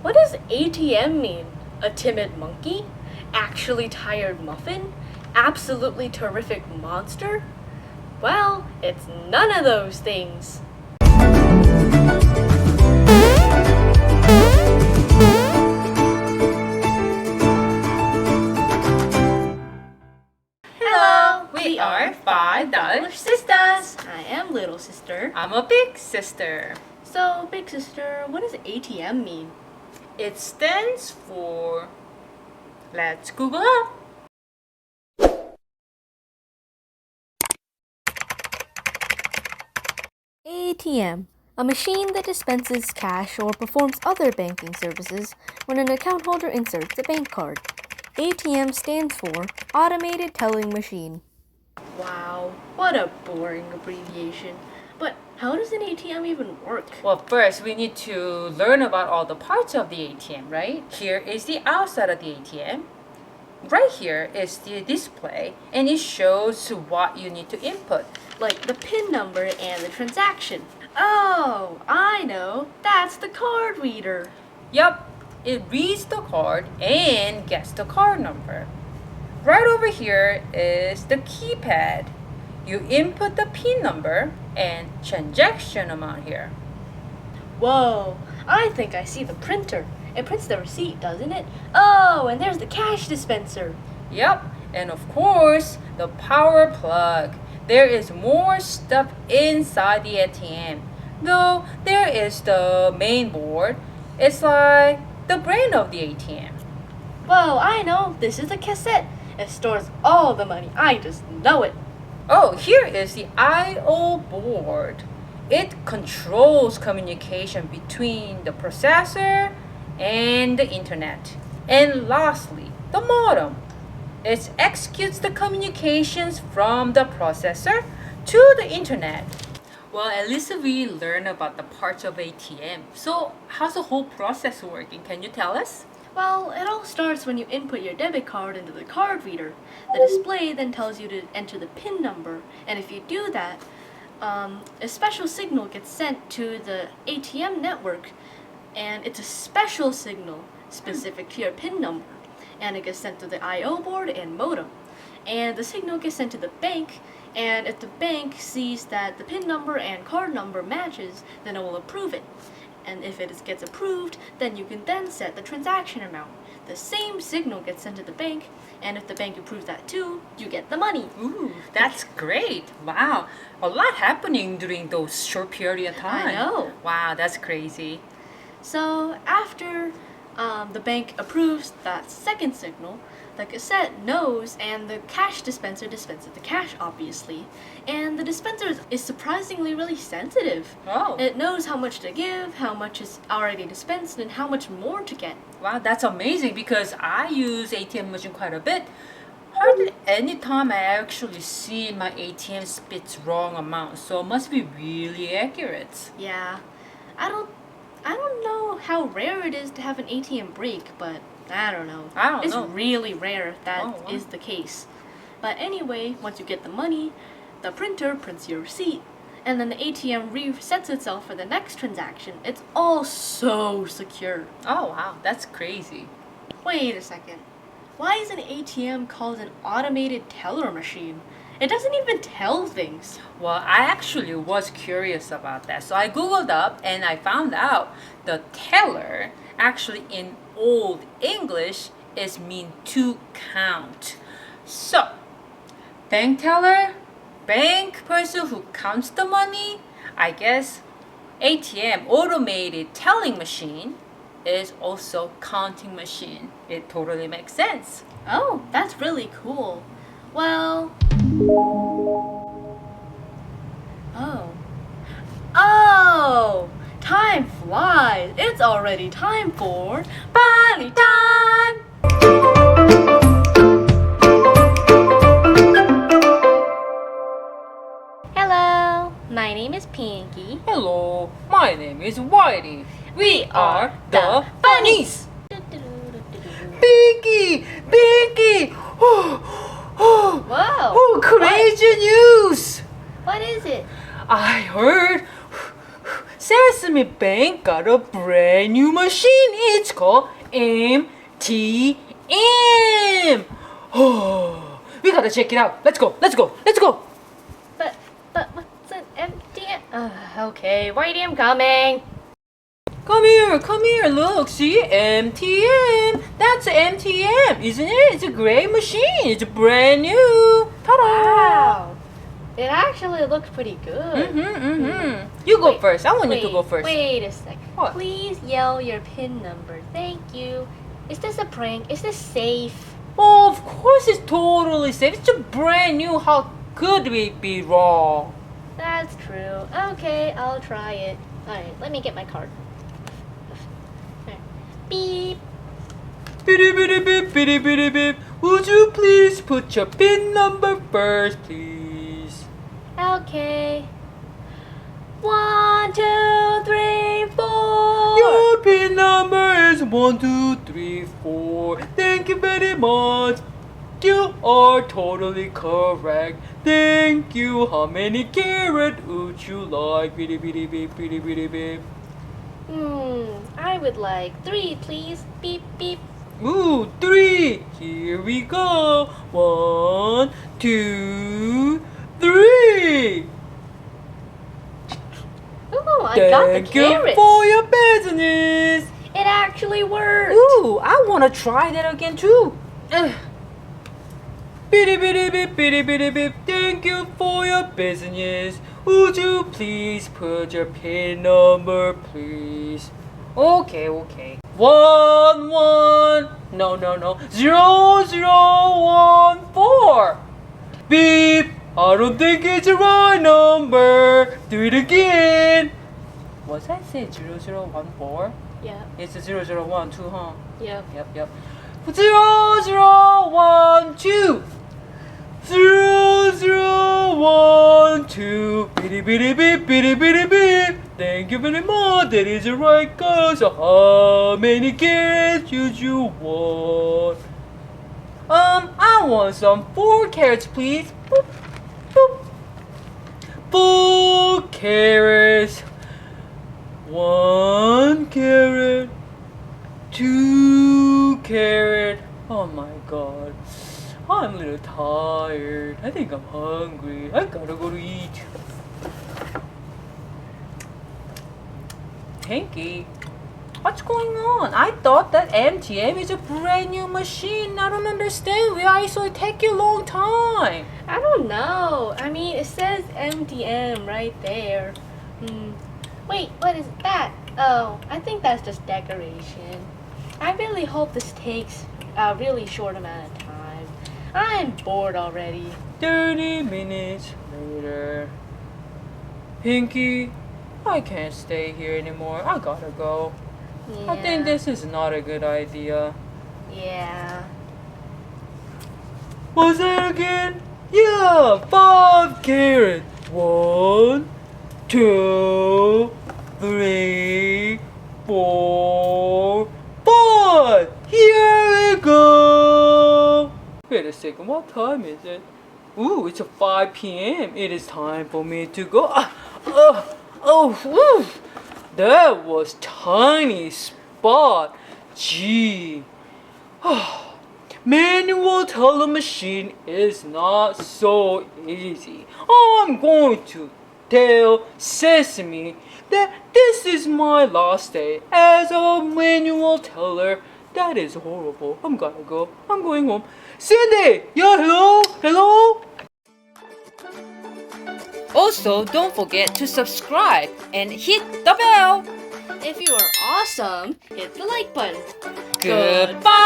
What does ATM mean? A timid monkey? Actually tired muffin? Absolutely terrific monster? Well, it's none of those things. Hello, we are $5 Sisters. I am little sister. I'm a big sister. So, big sister, what does ATM mean? It stands for... Let's Google up. ATM, a machine that dispenses cash or performs other banking services when an account holder inserts a bank card. ATM stands for Automated Telling Machine. Wow, what a boring abbreviation. But how does an ATM even work? Well, first we need to learn about all the parts of the ATM, right? Here is the outside of the ATM. Right here is the display, and it shows what you need to input. Like the PIN number and the transaction. Oh, I know. That's the card reader. Yup, it reads the card and gets the card number. Right over here is the keypad. You input the PIN number and transaction amount here. Whoa, I think I see the printer. It prints the receipt, doesn't it? Oh, and there's the cash dispenser. Yep, and of course, the power plug. There is more stuff inside the ATM. Though there is the main board. It's like the brain of the ATM. Whoa, I know. This is a cassette. It stores all the money. I just know it. Oh, here is the I/O board. It controls communication between the processor and the internet. And lastly, the modem. It executes the communications from the processor to the internet. Well, at least we learned about the parts of ATM. So, how's the whole process working? Can you tell us? Well, it all starts when you input your debit card into the card reader. The display then tells you to enter the PIN number, and if you do that, a special signal gets sent to the ATM network, and it's a special signal specific to your PIN number, and it gets sent to the I/O board and modem, and the signal gets sent to the bank, and if the bank sees that the PIN number and card number matches, then it will approve it. And if it gets approved, then you can then set the transaction amount. The same signal gets sent to the bank, and if the bank approves that too, you get the money. Ooh, that's great. Wow, a lot happening during those short period of time. I know. Wow, that's crazy. So after the bank approves that second signal, the cassette knows, and the cash dispenser dispenses the cash, obviously. And the dispenser is surprisingly really sensitive. Oh. It knows how much to give, how much is already dispensed, and how much more to get. Wow, that's amazing because I use ATM machine quite a bit. Hardly any time I actually see my ATM spits wrong amount, so it must be really accurate. Yeah, I don't know how rare it is to have an ATM break, but I don't know. It's really rare if that is the case. But anyway, once you get the money, the printer prints your receipt, and then the ATM resets itself for the next transaction. It's all so secure. Oh wow, that's crazy. Wait a second. Why is an ATM called an automated teller machine? It doesn't even tell things. Well, I actually was curious about that, so I googled up and I found out the teller actually in Old English is mean to count. So, bank teller, bank person who counts the money, I guess ATM, automated telling machine, is also counting machine. It totally makes sense. Oh, that's really cool. Well... Oh! Time flies! It's already time for Bunny Time! Hello, my name is Pinky. Hello, my name is Whitey. We are the bunnies. Pinky! Pinky! Whoa! Crazy news! What is it? I heard Sesame Bank got a brand new machine. It's called ATM. Oh, we gotta check it out. Let's go. Let's go. Let's go. But what's an MTM? Okay, Whitey, I'm coming. Come here, look, see, MTM. That's an MTM, isn't it? It's a great machine. It's brand new. Ta-da! Wow, it actually looks pretty good. You go Wait, first. I want you to go first. Wait a sec. What? Please yell your PIN number. Thank you. Is this a prank? Is this safe? Oh, of course it's totally safe. It's a brand new. How could we be wrong? That's true. Okay, I'll try it. Alright, let me get my card. Alright. Beep. Beep, beep, beep, beep, beep, beep. Would you please put your PIN number first, please? Okay. 1, 2, 3, 4. Your PIN number is 1, 2, 3, 4. Thank you very much. You are totally correct. Thank you. How many carrot would you like? Beep, beep, beep, beep, beep, beep. I would like 3, please. Beep, beep. Ooh, 3. Here we go. 1, 2, 3. Oh, I got the Thank you carrots. for your business. It actually worked. Ooh, I want to try that again too. Beep, beep, beep, beep, beep, beep. Thank you for your business. Would you please put your PIN number, please? Okay. 1, 1. No. 0, 0, 1, 4. Beep. I don't think it's the right number. Do it again. Was that say 0014? Yeah. It's a 0012, huh? Yep. Yep. 0012. 0012. Beep, beep, beep, beep, beep, beep. Thank you very much. That is the right code. So how many carrots should you want? I want some 4 carrots, please. Boop, boop. 4 carrots. 1 carrot. 2 carrot. Oh my god. I'm a little tired. I think I'm hungry. I gotta go to eat. Hanky, what's going on? I thought that MTM is a brand new machine. I don't understand why it take you a long time. I don't know. I mean, it says MTM right there. Wait, what is that? Oh, I think that's just decoration. I really hope this takes a really short amount of time. I'm bored already. 30 minutes later. Pinky, I can't stay here anymore. I gotta go. Yeah. I think this is not a good idea. Yeah. What's that again? Yeah, 5 carrots. 1, 2, 3, 4, 5. Here we go. Wait a second, what time is it? Ooh, it's 5 p.m. It is time for me to go. That was tiny spot. Gee. Manual teller machine is not so easy. I'm going to tell Sesame that this is my last day as a manual teller. That is horrible. I'm gonna go. I'm going home. Cindy! Yeah, hello? Also, don't forget to subscribe and hit the bell. If you are awesome, hit the like button. Goodbye!